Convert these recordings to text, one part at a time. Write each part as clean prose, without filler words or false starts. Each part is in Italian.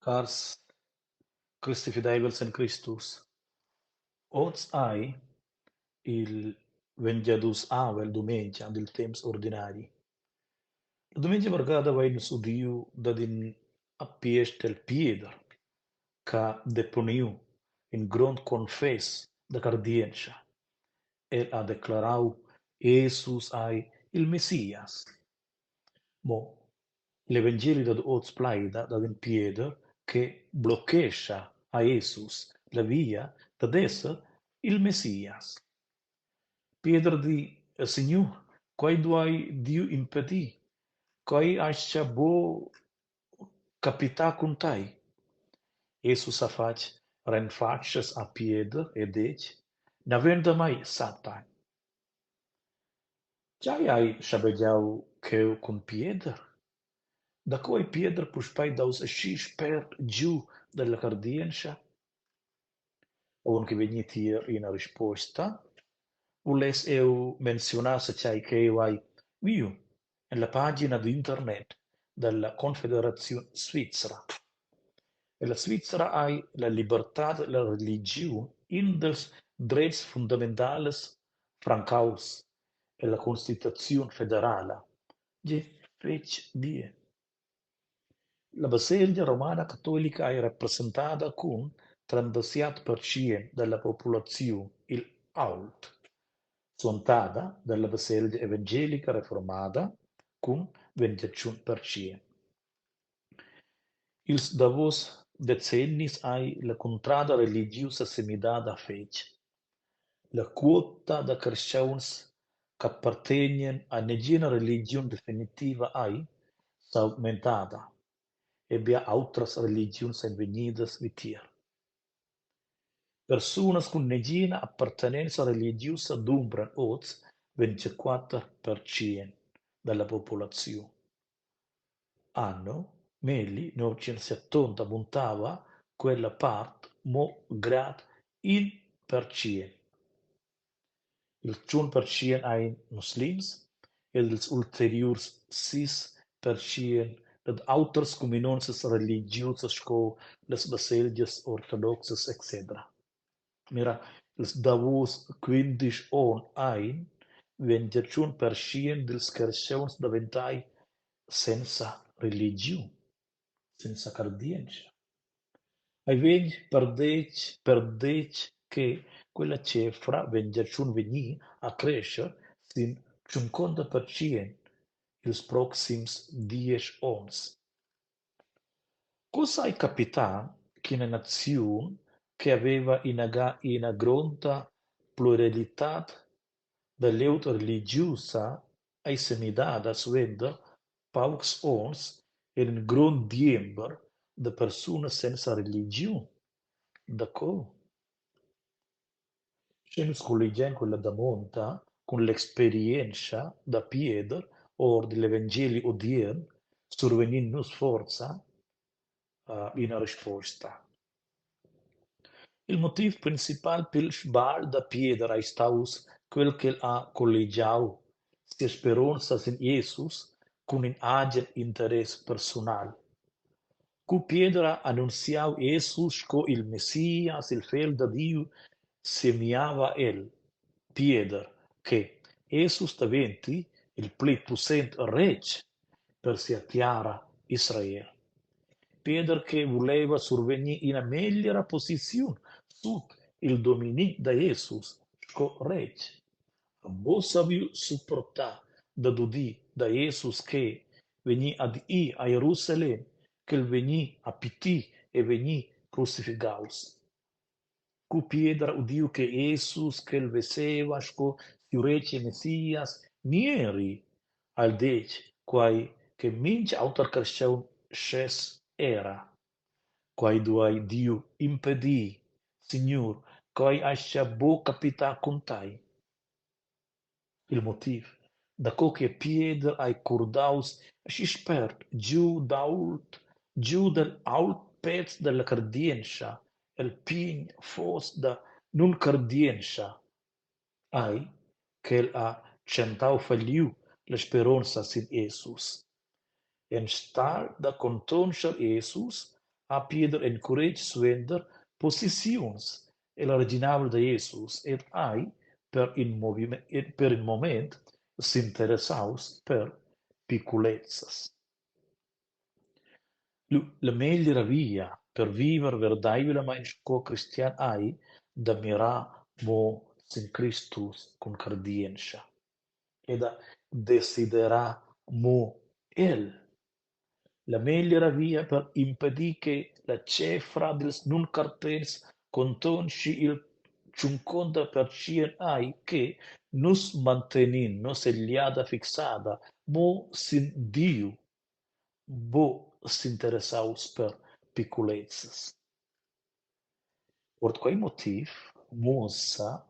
Cars Christi Fidelis in Christus. Oz ai il vengiadus avel dumegia del temps ordinari. La dumegia vargada vai in sudiu da din appiest el pieder, ca deponiu in grond confess da cardienza. El ha declarau Jesus ai il Messias. Mo, l'Evangeli da oz plaida da din pieder che bloquescia a Jesus la via da esser il Messias. Pieder di Signor, quai duai Dio impedì, quai ascia bo capita cuntai. Jesus a fac ren faces a Pieder e dec, n'avenda mai Satan. Giai ai shabediau cheu cun Pieder? Da quai Pieder puspai daus ascis per giù della cardienza? Un che vegni tier in risposta, voles eu mencionar se c'hai che eu hai viu nella pagina di internet della Confederazione Svizzera. E la Svizzera hai la libertà della religione in dels drets fundamentales francaus e la Costituzione federale. Je fec die. La Basilea Romana Cattolica è rappresentata con 37% della popolazione, il AULT, suontata dalla Basilea Evangelica Reformata con 21%. Ils davos decennis hai la contrada religiosa semidada fece. La quota da cresciuns che appartenien a negina religione definitiva hai s'aumentada e bia autras religions envenidas vitier. Personas con negina appartenenza religiosa dumbran oz 24% della popolazione. Anno, Meli 1970 montava quella part mo grad in per cien. Il 1% ai muslims e els ulteriors 6% ad auters comunonces religiosas sco les baselgias ortodoxes etc. Mira, els davos 15 on ein 21% dels crescents daventai senza religione, senza cardienza. Ai vegn perdec che quella cifra vengiaciun vegni a crescer sin 50% ils proxims 10 ons. Cosa hai capità che una nazione che aveva una gronda pluralità dell'euta religiosa ai semidada svenda paucs ons e un grond diember de persone senza religione. D'accordo? Se nos collegiamo quella da monta con l'esperienza da Pieder o dell'Evangelo odierno, surveninnos forza una risposta. Il motivo principale per sbar da Pieder è stato quel che ha collegiato sia speranza in Jesus con un agente interesse personale. Cu Piedra annunciava Jesus come il Messias, il figlio da Dio, semiava el, Pieder, che Jesus diventi il più potente re per satiare Israele. Pieder che voleva survenire in una migliore posizione sotto il dominio di Jesus, come re. Bo sabiu supportar da dudi da Jesus che veni ad i a Jerusalem, che veni a piti e veni crucificaus. Cu piedra udiu che Jesus che veseva sco fiurece Messias nieri al dec, quai che mince autor cresceu sces era, quai duai Diu impedì, Signor, quai ascia bo capita contai. Il motiv, da co che Pieder ai curdaus si spert giù dall'ault pezz della cardienza, el pin fos da non cardienza, ai che ha centau falliu la speranza sin Jesus. En star da contoncher Jesus, a Pieder encourage suenter posicions e l'originale de Jesus et ai per il moment s'interessaus per picculezas. La megliera via per viver verdaivillamaing co-cristian ai da mirar mo sin Christus con cardientia e da desidera mo el. La megliera via per impedire che la cifra dels non cartels contonci il 50% ai che nus mantenin nos eliada fixada mo sin Dio bo s'interessaus per picculezas. Por quei motiv, mossa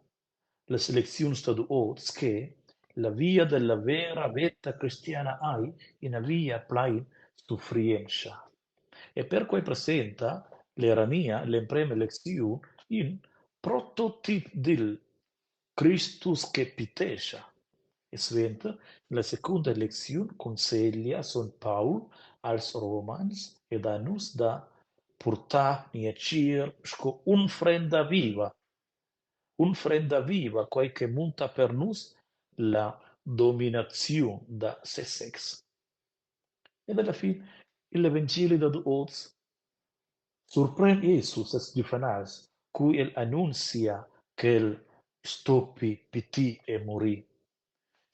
le seleczioni staduots che la via della vera vetta cristiana hai in via plain suffrienza. E per quei presenta l'erania l'empreme leziun in prototip del Christus che pitesha. E sventa la seconda leziun consiglia son Paul als Romans ed a nus da purtar niecir sco un frenda viva, quai che munta per nus la dominazione da se sex. Ed alla fine, l'Evangeli da Oz surprende Jesus es Giufanas, cui el annuncia che el stoppi piti e morì.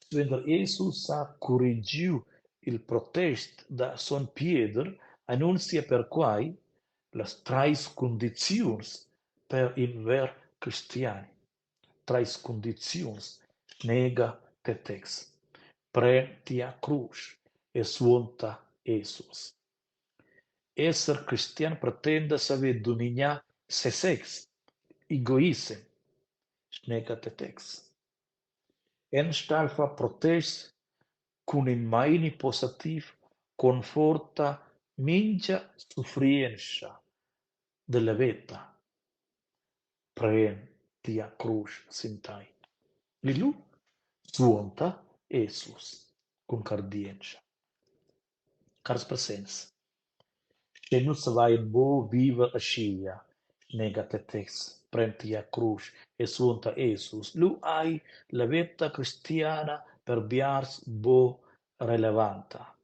Quando Jesus ha corrigiu il protest da son Pieder, annuncia per quai las trais condizions per in ver cristiani. Trais condizions nega tetex, pretia cruz e suonta Jesus. Esser cristian pretende saber dominar se sex, egoism, nega tetex. En stalfa protest cun in maini positiv conforta mincha sufrienza della vita tia cruz sintai. Lilu suonta Jesus con cardienza. Cars presens. Se nus vai bo viva a scia, nega tetex, tia cruz e suonta Jesus, lu hai la vita cristiana per biars bo relevanta.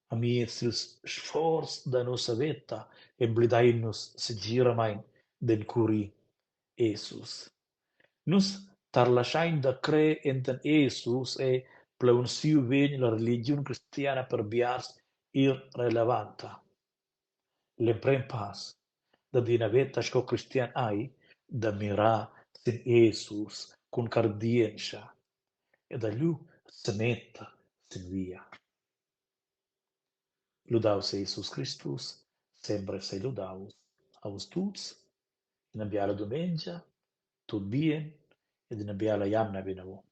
Amiens ils sforz da nossa vita emblidai-nos se giramain den curi Jesus. Nus tarlasciain da cre enten Jesus e plaunsiu vegn la religion cristiana per biars irrelevanta. L'emprem pas da dina veta sco cristian ai da mira sin Jesus con cardienza e da lu se metta sin via. Ludaus Jesus Christus, sempre sei ludaus, aus tuts, in abbiala domenica, tot bien, ed in abbiala iamna benavo.